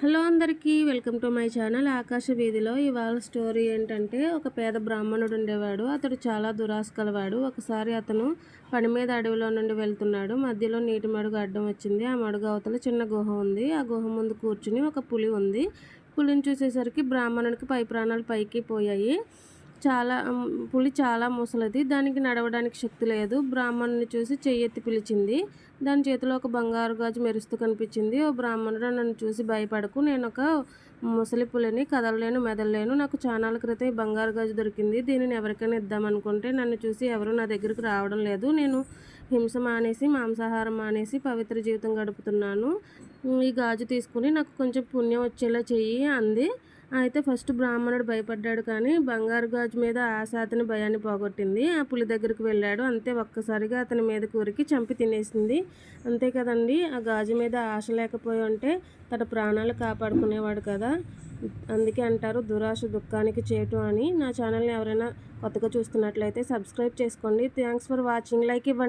Hello అందరికీ welcome to my channel ఆకాశ వీధిలో. ఇవాళ స్టోరీ ఏంటంటే, ఒక పేద బ్రాహ్మణుడు ఉండేవాడు. అతడు చాలా దురాశ కలవాడు. ఒకసారి అతను పని మీద అడవిలో నుండి వెళ్తున్నాడు. మధ్యలో నీటి మడుగు అడ్డం వచ్చింది. ఆ మడుగు అవతల చిన్న గుహ ఉంది. ఆ గుహ ముందు కూర్చుని ఒక పులి ఉంది. పులిని చూసేసరికి బ్రాహ్మణుడికి పై ప్రాణాలు పైకి పోయాయి. పులి చాలా ముసలిది. దానికి నడవడానికి శక్తి లేదు. బ్రాహ్మణుని చూసి చెయ్యెత్తి పిలిచింది. దాని చేతిలో ఒక బంగారు గాజు మెరుస్తూ కనిపించింది. ఓ బ్రాహ్మణుడు, నన్ను చూసి భయపడకు. నేను ఒక ముసలి పులిని, కదలలేను, మెదలలేను. నాకు చానాల క్రితం ఈ బంగారు గాజు దొరికింది. దీనిని ఎవరికైనా ఇద్దామనుకుంటే నన్ను చూసి ఎవరు నా దగ్గరికి రావడం లేదు. నేను హింస మానేసి, మాంసాహారం మానేసి పవిత్ర జీవితం గడుపుతున్నాను. ఈ గాజు తీసుకుని నాకు కొంచెం పుణ్యం వచ్చేలా చెయ్యి అంది. అయితే ఫస్ట్ బ్రాహ్మణుడు భయపడ్డాడు, కానీ బంగారు గాజు మీద ఆశ అతని భయాన్ని పోగొట్టింది. ఆ పులి దగ్గరికి వెళ్ళాడు. అంతే, ఒక్కసారిగా అతని మీద కూరికి చంపి తినేసింది. అంతే కదండి, ఆ గాజు మీద ఆశ లేకపోయి ఉంటే తన ప్రాణాలు కాపాడుకునేవాడు కదా. అందుకే అంటారు, దురాశ దుఃఖానికి చేటు అని. నా ఛానల్ని ఎవరైనా కొత్తగా చూస్తున్నట్లయితే సబ్స్క్రైబ్ చేసుకోండి. Thanks for watching. లైక్ ఇవ్వండి.